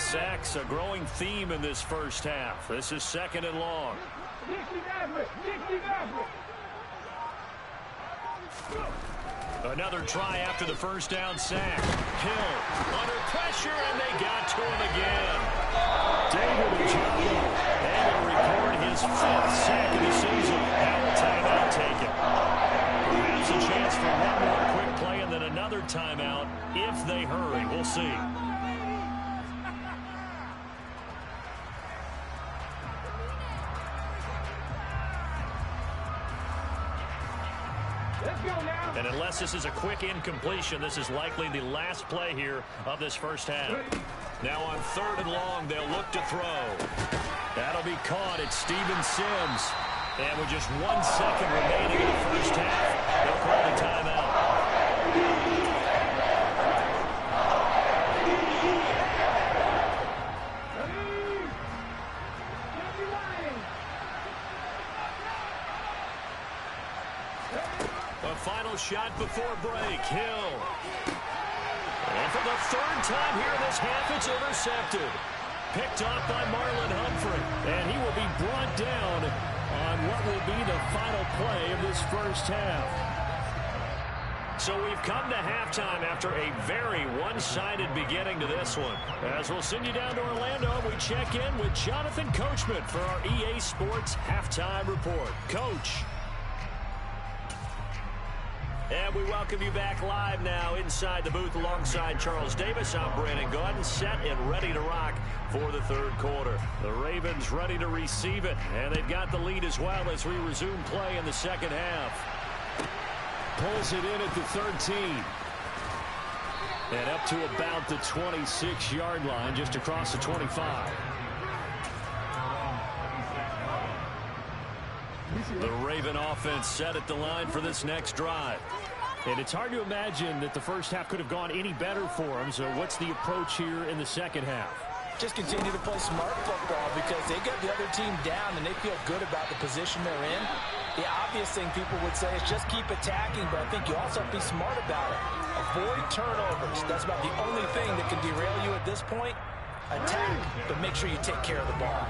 Sacks, a growing theme in this first half. This is 2nd and long. Another try after the first down sack. Hill under pressure, and they got to him again. David Ojabo able to record his 5th sack of the season. Now a timeout taken. Perhaps a chance for one more quick play and then another timeout if they hurry. We'll see. And unless this is a quick incompletion, this is likely the last play here of this first half. Now on 3rd and long, they'll look to throw. That'll be caught. It's Steven Sims. And with just 1 second remaining in the first half, they'll call the timeout. A final shot before break. Hill. And for the 3rd time here in this half, it's intercepted. Picked off by Marlon Humphrey. And he will be brought down on what will be the final play of this first half. So we've come to halftime after a very one-sided beginning to this one. As we'll send you down to Orlando, we check in with Jonathan Coachman for our EA Sports Halftime Report. Coach. And we welcome you back live now inside the booth alongside Charles Davis. I'm Brandon Gaudin, set and ready to rock for the 3rd quarter. The Ravens ready to receive it, and they've got the lead as well as we resume play in the 2nd half. Pulls it in at the 13. And up to about the 26-yard line, just across the 25. The Raven offense set at the line for this next drive. And it's hard to imagine that the first half could have gone any better for them. So what's the approach here in the 2nd half? Just continue to play smart football because they get the other team down and they feel good about the position they're in. The obvious thing people would say is just keep attacking, but I think you also have to be smart about it. Avoid turnovers. That's about the only thing that can derail you at this point. Attack, but make sure you take care of the ball.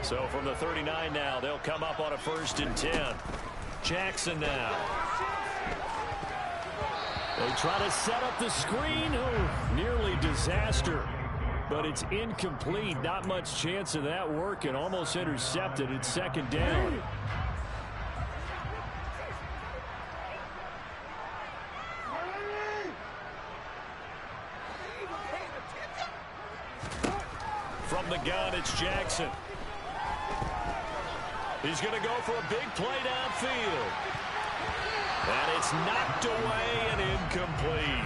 So from the 39 now, they'll come up on a 1st and 10. Jackson now. They try to set up the screen. Oh, nearly disaster. But it's incomplete. Not much chance of that working. Almost intercepted. It's 2nd down. From the gun, it's Jackson. He's going to go for a big play downfield. And it's knocked away and incomplete.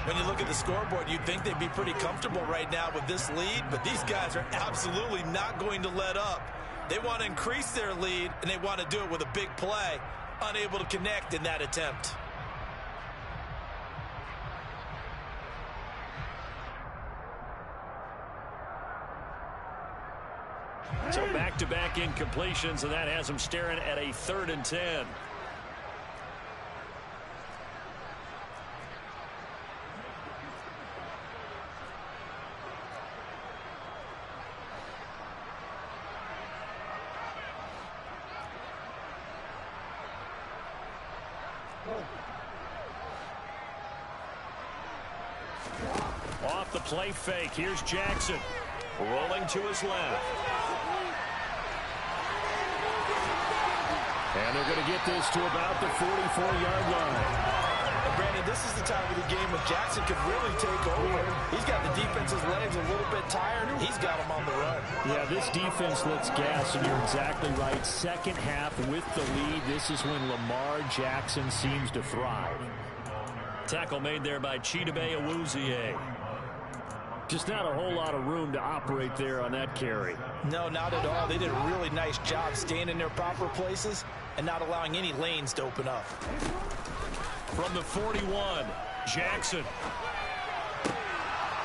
When you look at the scoreboard, you'd think they'd be pretty comfortable right now with this lead, but these guys are absolutely not going to let up. They want to increase their lead, and they want to do it with a big play. Unable to connect in that attempt. So back-to-back incompletions, and that has them staring at a 3rd and 10. Off the play fake, here's Jackson. Rolling to his left. And they're going to get this to about the 44-yard line. And Brandon, this is the time of the game when Jackson could really take over. He's got the defense's legs a little bit tired. He's got them on the run. Yeah, this defense looks gassed, and you're exactly right. 2nd half with the lead. This is when Lamar Jackson seems to thrive. Tackle made there by Chidobe Awuzie. Just not a whole lot of room to operate there on that carry. No, not at all. They did a really nice job staying in their proper places and not allowing any lanes to open up. From the 41, Jackson.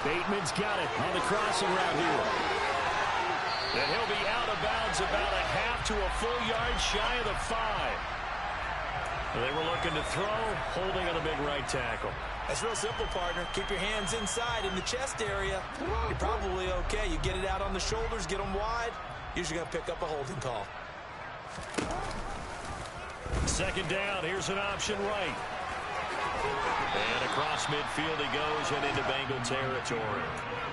Bateman's got it on the crossing route here. And he'll be out of bounds about a half to a full yard shy of the 5. They were looking to throw, holding on a big right tackle. That's real simple, partner. Keep your hands inside in the chest area. You're probably okay. You get it out on the shoulders, get them wide. Usually going to pick up a holding call. Second down. Here's an option right. And across midfield he goes and into Bengal territory.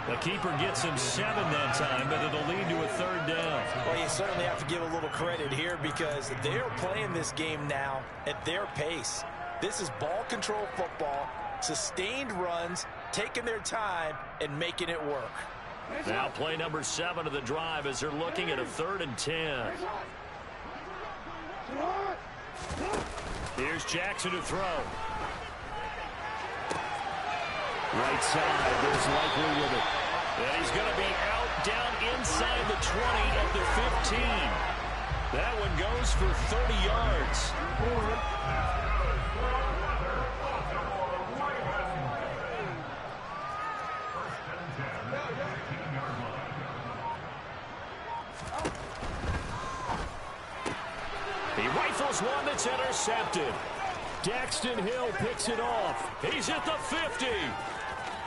The keeper gets him 7 that time, but it'll lead to a third down. Well, you certainly have to give a little credit here because they're playing this game now at their pace. This is ball control football, sustained runs, taking their time, and making it work. Now play number 7 of the drive as they're looking at a 3rd and 10. Here's Jackson to throw. Right side goes Likely with it. And he's going to be out down inside the 20 at the 15. That one goes for 30 yards. He rifles one that's intercepted. Daxton Hill picks it off. He's at the 50,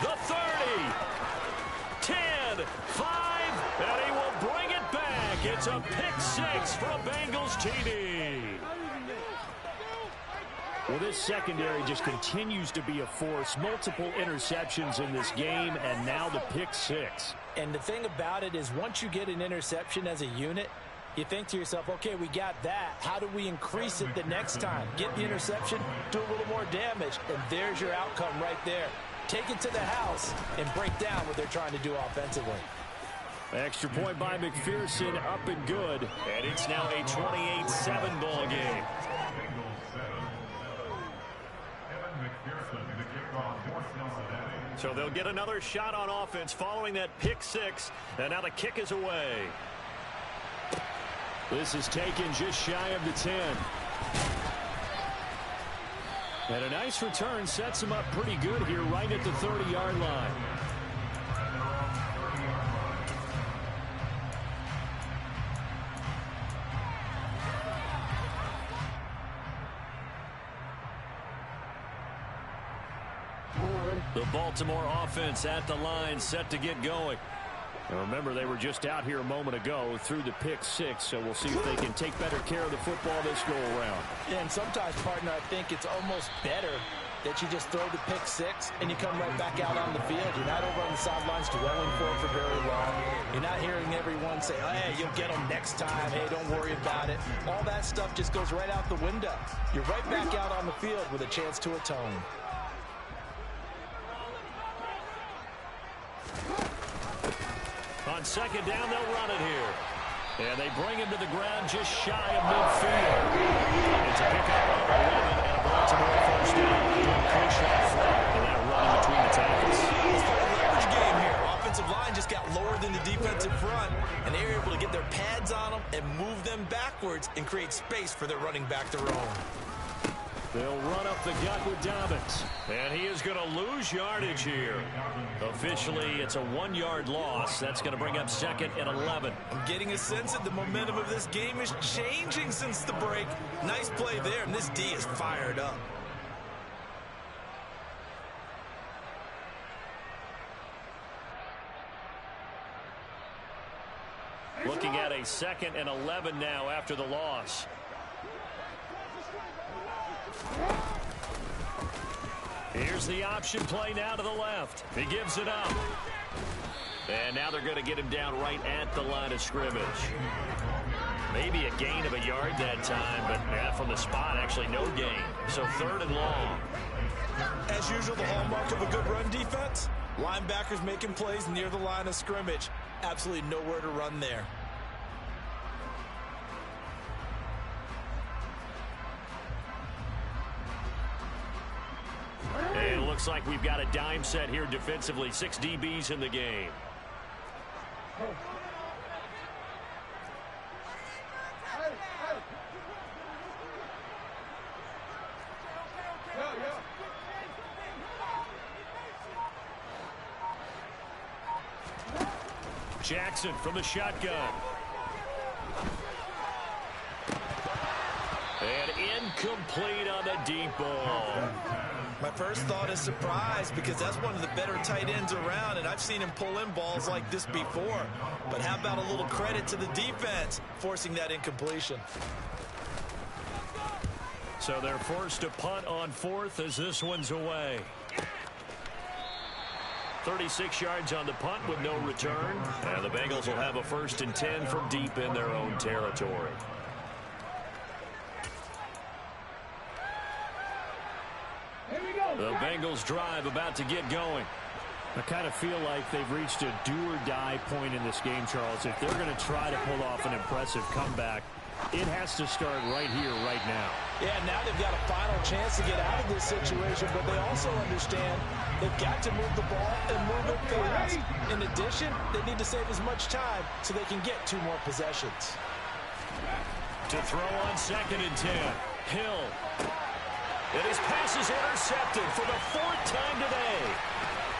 the 30, 10, 5, and he will bring it back. It's a pick 6 from Bengals TD. Well, this secondary just continues to be a force. Multiple interceptions in this game, and now the pick 6. And the thing about it is once you get an interception as a unit, you think to yourself, okay, we got that. How do we increase it the next time? Get the interception, do a little more damage, and there's your outcome right there. Take it to the house and break down what they're trying to do offensively. Extra point by McPherson, up and good. And it's now a 28-7 ball game. So they'll get another shot on offense following that pick 6. And now the kick is away. This is taken just shy of the 10. And a nice return sets him up pretty good here right at the 30-yard line. The Baltimore offense at the line set to get going. And remember, they were just out here a moment ago through the pick 6, so we'll see if they can take better care of the football this go-around. Yeah, and sometimes, partner, I think it's almost better that you just throw the pick 6 and you come right back out on the field. You're not over on the sidelines dwelling for it for very long. You're not hearing everyone say, oh, hey, you'll get them next time. Hey, don't worry about it. All that stuff just goes right out the window. You're right back out on the field with a chance to atone. On second down, they'll run it here. And they bring him to the ground just shy of midfield. It's a pickup of 11 and a Baltimore first down. Kershaw flat and that run between the tackles. It's a leverage game here. Offensive line just got lower than the defensive front, and they were able to get their pads on them and move them backwards and create space for their running back to roam. They'll run up the gut with Dobbins. And he is going to lose yardage here. Officially, it's a 1-yard loss. That's going to bring up 2nd and 11. I'm getting a sense that the momentum of this game is changing since the break. Nice play there, and this D is fired up. Looking at a 2nd and 11 now after the loss. Here's the option play now to the left. He gives it up. And now they're going to get him down right at the line of scrimmage. Maybe a gain of a yard that time, but from the spot, actually no gain. So 3rd and long. As usual, the hallmark of a good run defense, linebackers making plays near the line of scrimmage. Absolutely nowhere to run there. And it looks like we've got a dime set here defensively. 6 DBs in the game. Jackson from the shotgun. And incomplete on the deep ball. My first thought is surprise because that's one of the better tight ends around, and I've seen him pull in balls like this before. But how about a little credit to the defense forcing that incompletion? So they're forced to punt on fourth as this one's away. 36 yards on the punt with no return. And the Bengals will have a 1st and 10 from deep in their own territory. The Bengals drive about to get going. I kind of feel like they've reached a do-or-die point in this game, Charles. If they're going to try to pull off an impressive comeback, it has to start right here, right now. Yeah, now they've got a final chance to get out of this situation, but they also understand they've got to move the ball and move it fast. In addition, they need to save as much time so they can get 2 more possessions. To throw on 2nd and 10. Hill. And his pass is intercepted for the 4th time today.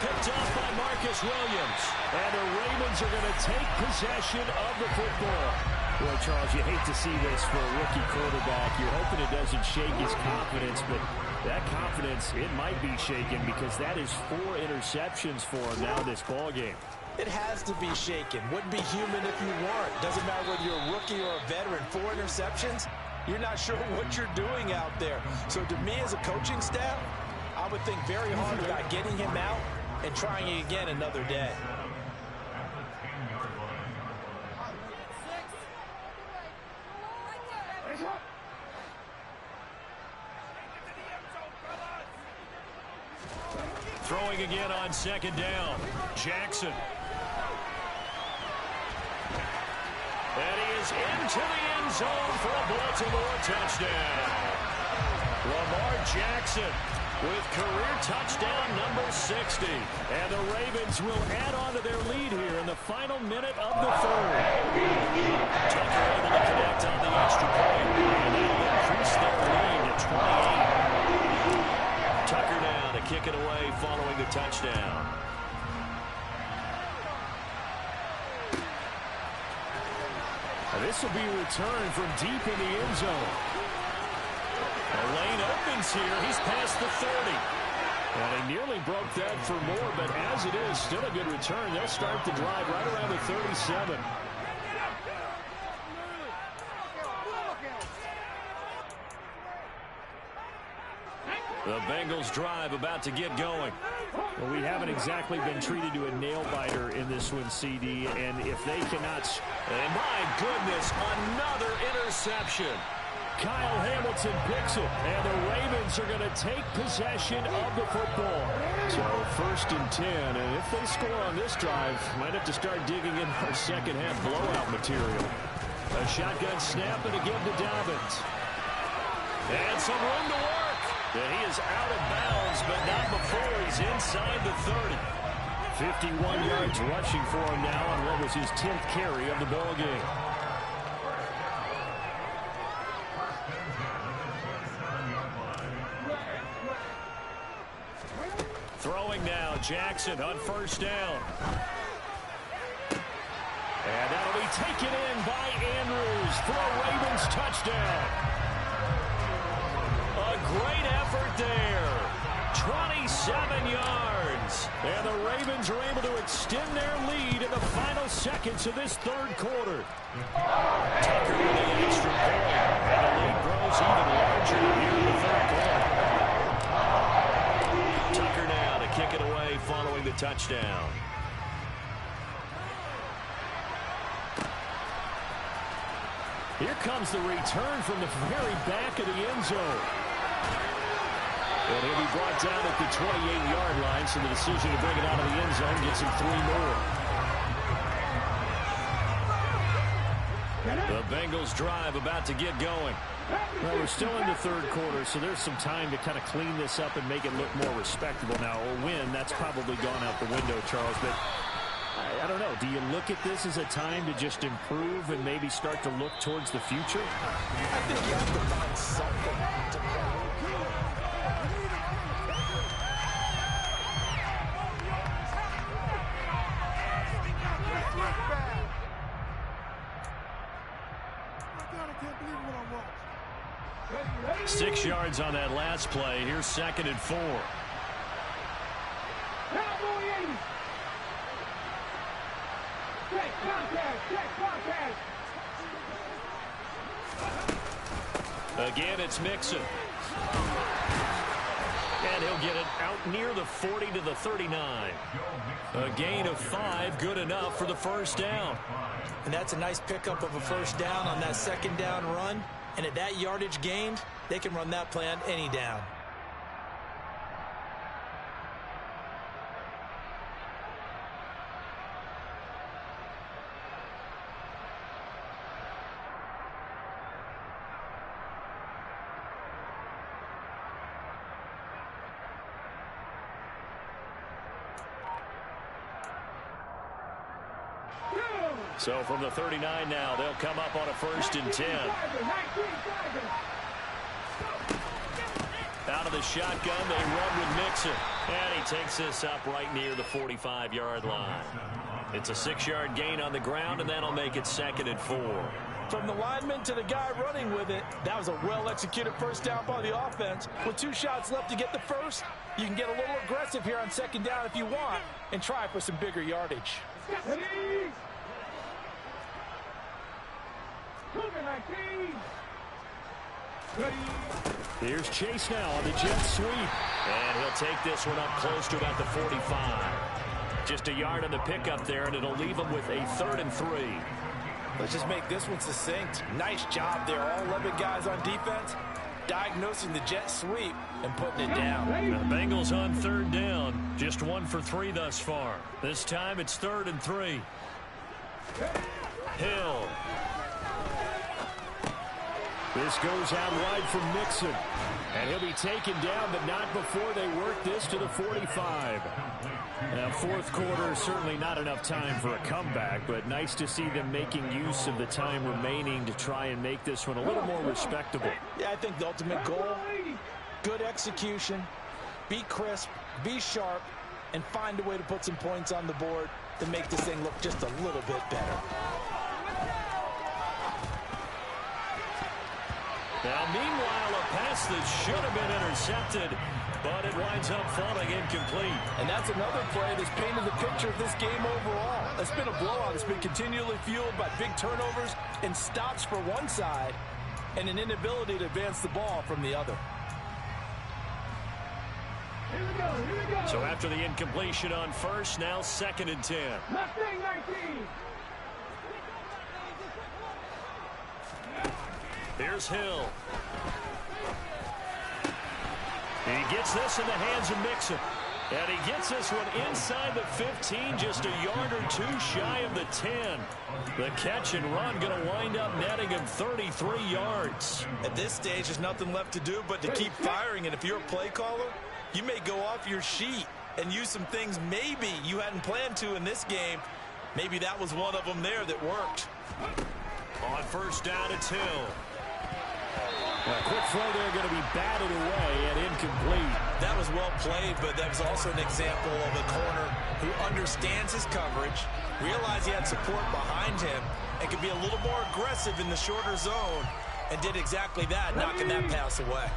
Picked off by Marcus Williams. And the Ravens are going to take possession of the football. Well, Charles, you hate to see this for a rookie quarterback. You're hoping it doesn't shake his confidence, but that confidence, it might be shaken because that is 4 interceptions for him now this ballgame. It has to be shaken. Wouldn't be human if you weren't. Doesn't matter whether you're a rookie or a veteran. 4 interceptions, you're not sure what you're doing out there. So to me as a coaching staff, I would think very hard about getting him out and trying it again another day. Throwing again on 2nd down. Jackson. And he is into the end zone for a Baltimore touchdown. Lamar Jackson with career touchdown number 60. And the Ravens will add on to their lead here in the final minute of the 3rd. Tucker able to connect on the extra point. And they will increase their lead to 28. Tucker now to kick it away following the touchdown. This will be a return from deep in the end zone. The lane opens here. He's past the 30. And he nearly broke that for more, but as it is, still a good return. They'll start the drive right around the 37. The Bengals drive about to get going. Well, we haven't exactly been treated to a nail-biter in this one, CD, and if they cannot... And my goodness, another interception. Kyle Hamilton picks it, and the Ravens are going to take possession of the football. So 1st and 10, and if they score on this drive, might have to start digging in our second-half blowout material. A shotgun snap and a give to Dobbins. And some room to work. And he is out of bounds, but not before he's inside the 30. 51 yards rushing for him now on what was his 10th carry of the ball game. Throwing now, Jackson on 1st down. And that'll be taken in by Andrews for a Ravens touchdown. A great effort there. 27 yards. And the Ravens are able to extend their lead in the final seconds of this 3rd quarter. Tucker with the extra point. And the lead grows even larger here in the 3rd quarter. Tucker now to kick it away following the touchdown. Here comes the return from the very back of the end zone. And he'll be brought down at the 28-yard line, so the decision to bring it out of the end zone gets him 3 more. The Bengals drive about to get going. Well, we're still in the 3rd quarter, so there's some time to kind of clean this up and make it look more respectable now. A win, that's probably gone out the window, Charles, but I don't know. Do you look at this as a time to just improve and maybe start to look towards the future? I think you have to find something to play. 6 yards on that last play. Here's 2nd and 4. Again, it's Mixon. And he'll get it out near the 40 to the 39. A gain of 5, good enough for the first down. And that's a nice pickup of a first down on that 2nd down run. And at that yardage gained, they can run that play on any down. So from the 39 now, they'll come up on a 1st and 10. Out of the shotgun, they run with Mixon. And he takes this up right near the 45-yard line. It's a 6-yard gain on the ground, and that'll make it 2nd and 4. From the lineman to the guy running with it, that was a well-executed first down by the offense. With 2 shots left to get the first, you can get a little aggressive here on 2nd down if you want and try for some bigger yardage. Here's Chase now on the jet sweep. And he'll take this one up close to about the 45. Just a yard on the pickup there, and it'll leave him with a 3rd and 3. Let's just make this one succinct. Nice job there. All 11 guys on defense diagnosing the jet sweep and putting it down. And the Bengals on 3rd down. Just 1 for 3 thus far. This time it's 3rd and 3. Hill. This goes out wide from Mixon. And he'll be taken down, but not before they work this to the 45. Now, 4th quarter, certainly not enough time for a comeback, but nice to see them making use of the time remaining to try and make this one a little more respectable. Yeah, I think the ultimate goal, good execution, be crisp, be sharp, and find a way to put some points on the board to make this thing look just a little bit better. Now, meanwhile, a pass that should have been intercepted, but it winds up falling incomplete. And that's another play that's painted the picture of this game overall. It's been a blowout. It's been continually fueled by big turnovers and stops for one side and an inability to advance the ball from the other. So after the incompletion on 1st, now 2nd and 10. Here's Hill. He gets this in the hands of Mixon. And he gets this one inside the 15, just a yard or 2 shy of the 10. The catch and run going to wind up netting him 33 yards. At this stage, there's nothing left to do but to keep firing. And if you're a play caller, you may go off your sheet and use some things maybe you hadn't planned to in this game. Maybe that was one of them there that worked. On 1st down, it's Hill. A quick throw there going to be batted away and incomplete. That was well played, but that was also an example of a corner who understands his coverage, realized he had support behind him, and could be a little more aggressive in the shorter zone, and did exactly that, knocking that pass away.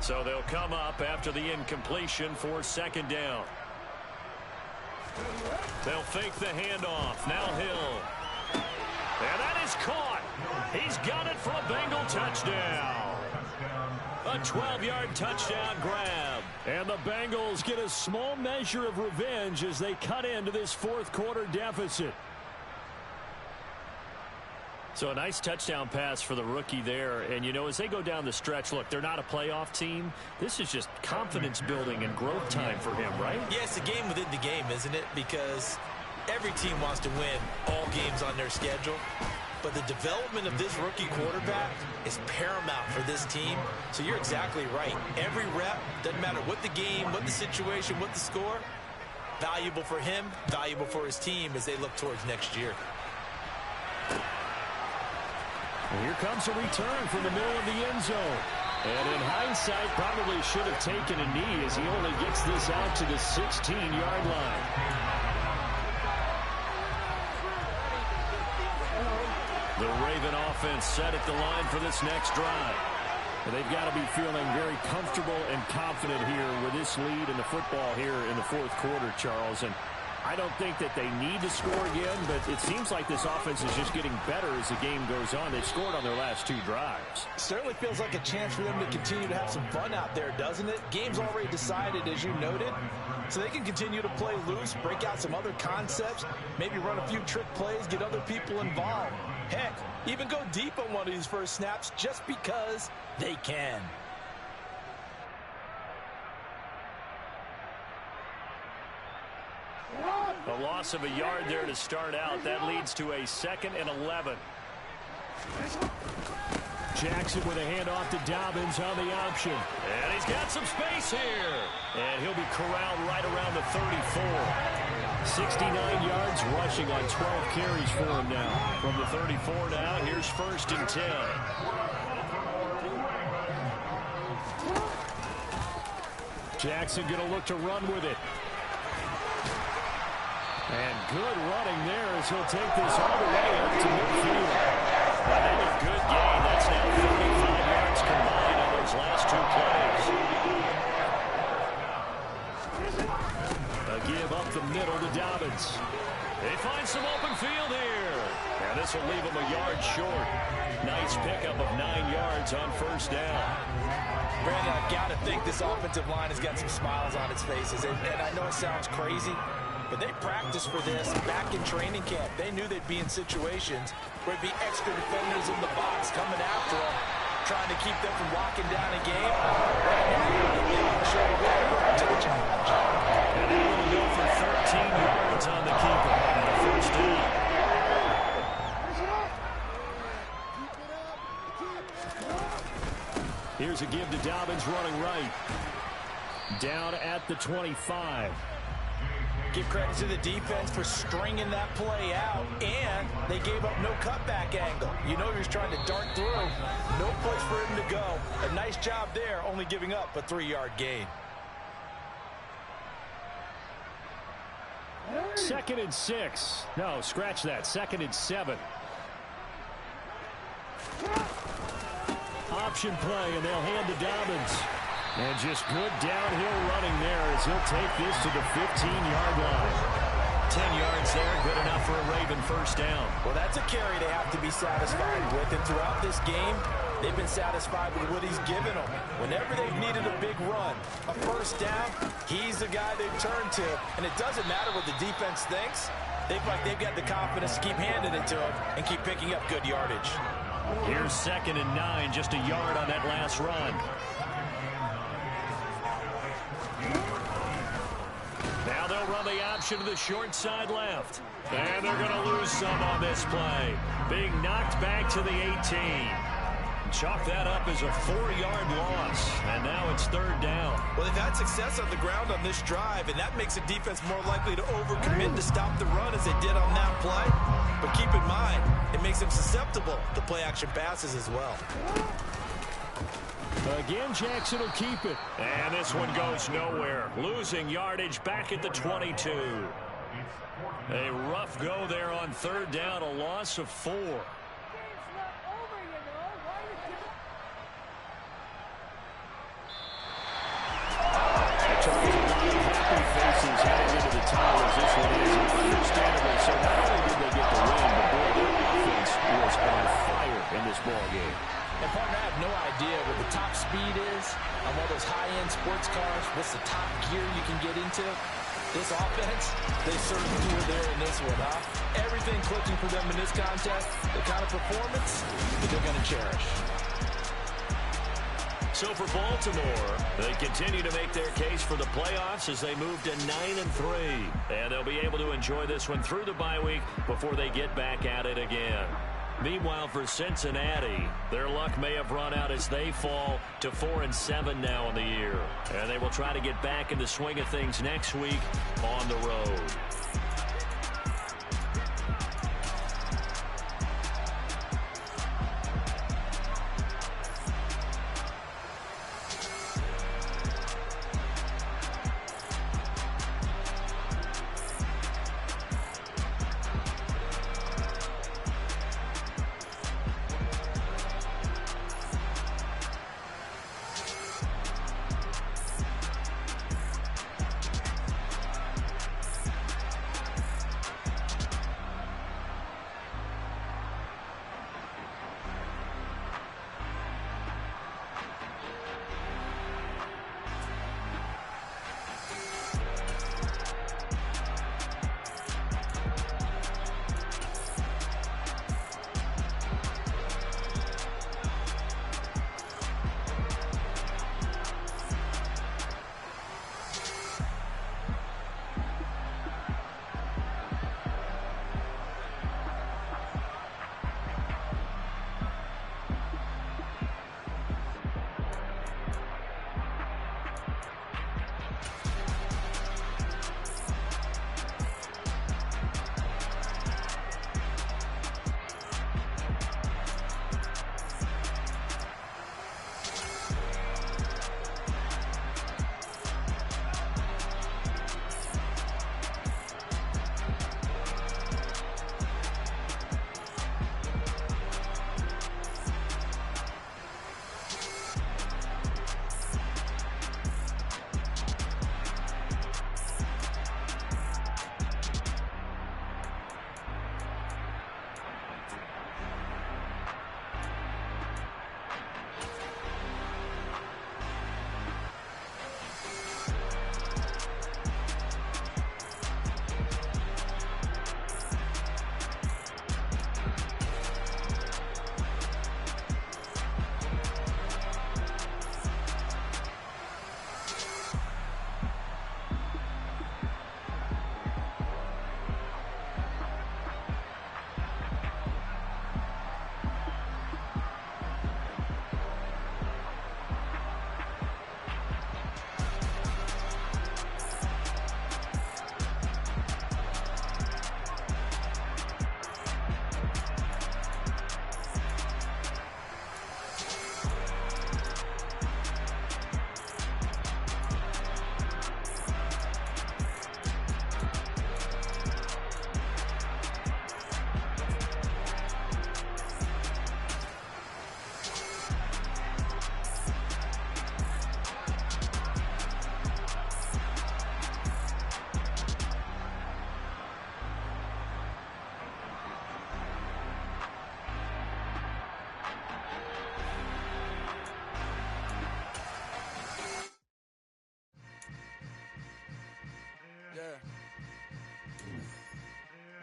So they'll come up after the incompletion for 2nd down. They'll fake the handoff. Now Hill. And that is caught. He's got it for a Bengal touchdown. A 12-yard touchdown grab. And the Bengals get a small measure of revenge as they cut into this 4th quarter deficit. So a nice touchdown pass for the rookie there. And, you know, as they go down the stretch, look, they're not a playoff team. This is just confidence building and growth time for him, right? Yeah, it's a game within the game, isn't it? Because every team wants to win all games on their schedule. But the development of this rookie quarterback is paramount for this team. So you're exactly right. Every rep, doesn't matter what the game, what the situation, what the score, valuable for him, valuable for his team as they look towards next year. And here comes a return from the middle of the end zone. And in hindsight, probably should have taken a knee as he only gets this out to the 16-yard line. The Raven offense set at the line for this next drive. They've got to be feeling very comfortable and confident here with this lead in the football here in the fourth quarter, Charles. And I don't think that they need to score again, but it seems like this offense is just getting better as the game goes on. They've scored on their last 2 drives. Certainly feels like a chance for them to continue to have some fun out there, doesn't it? Game's already decided, as you noted, so they can continue to play loose, break out some other concepts, maybe run a few trick plays, get other people involved. Heck, even go deep on one of these first snaps just because they can. A loss of a yard there to start out. That leads to a 2nd and 11. Jackson with a handoff to Dobbins on the option. And he's got some space here. And he'll be corralled right around the 34. 69 yards rushing on 12 carries for him now. From the 34 now, here's 1st and 10. Jackson going to look to run with it. And good running there as he'll take this all the way up to midfield. Another good gain. That's now 35 yards combined on those last 2 plays. A give up the middle to Dobbins. They find some open field here. And this will leave him a yard short. Nice pickup of 9 yards on 1st down. Brandon, I've got to think this offensive line has got some smiles on its faces. And I know it sounds crazy, but they practiced for this back in training camp. They knew they'd be in situations where it'd be extra defenders in the box coming after them, trying to keep them from locking down a game. Right now, they want to show a way to the challenge. And they will go for 13 yards on the keeper. And a 1st down. Here's a give to Dobbins running right. Down at the 25. Give credit to the defense for stringing that play out, and they gave up no cutback angle. You know he was trying to dart through. No place for him to go. A nice job there, only giving up a 3-yard gain. 2nd and 6. No, scratch that. 2nd and 7. Option play, and they'll hand to Dobbins. And just good downhill running there as he'll take this to the 15-yard line. 10 yards there, good enough for a Raven 1st down. Well, that's a carry they have to be satisfied with. And throughout this game, they've been satisfied with what he's given them. Whenever they've needed a big run, a 1st down, he's the guy they've turned to. And it doesn't matter what the defense thinks. They feel like they've got the confidence to keep handing it to him and keep picking up good yardage. Here's 2nd and 9, just a yard on that last run. Now they'll run the option to the short side left. And they're going to lose some on this play. Being knocked back to the 18. Chalk that up as a 4-yard loss. And now it's 3rd down. Well, they've had success on the ground on this drive, and that makes the defense more likely to overcommit to stop the run as they did on that play. But keep in mind, it makes them susceptible to play-action passes as well. Again, Jackson will keep it. And this one goes nowhere. Losing yardage back at the 22. A rough go there on 3rd down, a loss of 4. Happy faces heading into the tunnel as this one is understandable. So not only did they get the win, but boy, their offense was on fire in this ball game. And partner, I have no idea what the top speed is on one of those high-end sports cars. What's the top gear you can get into? This offense, they certainly were there in this one, huh? Everything clicking for them in this contest, the kind of performance that they're going to cherish. So for Baltimore, they continue to make their case for the playoffs as they move to 9-3. And they'll be able to enjoy this one through the bye week before they get back at it again. Meanwhile, for Cincinnati, their luck may have run out as they fall to 4-7 now in the year. And they will try to get back in the swing of things next week on the road.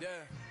Yeah.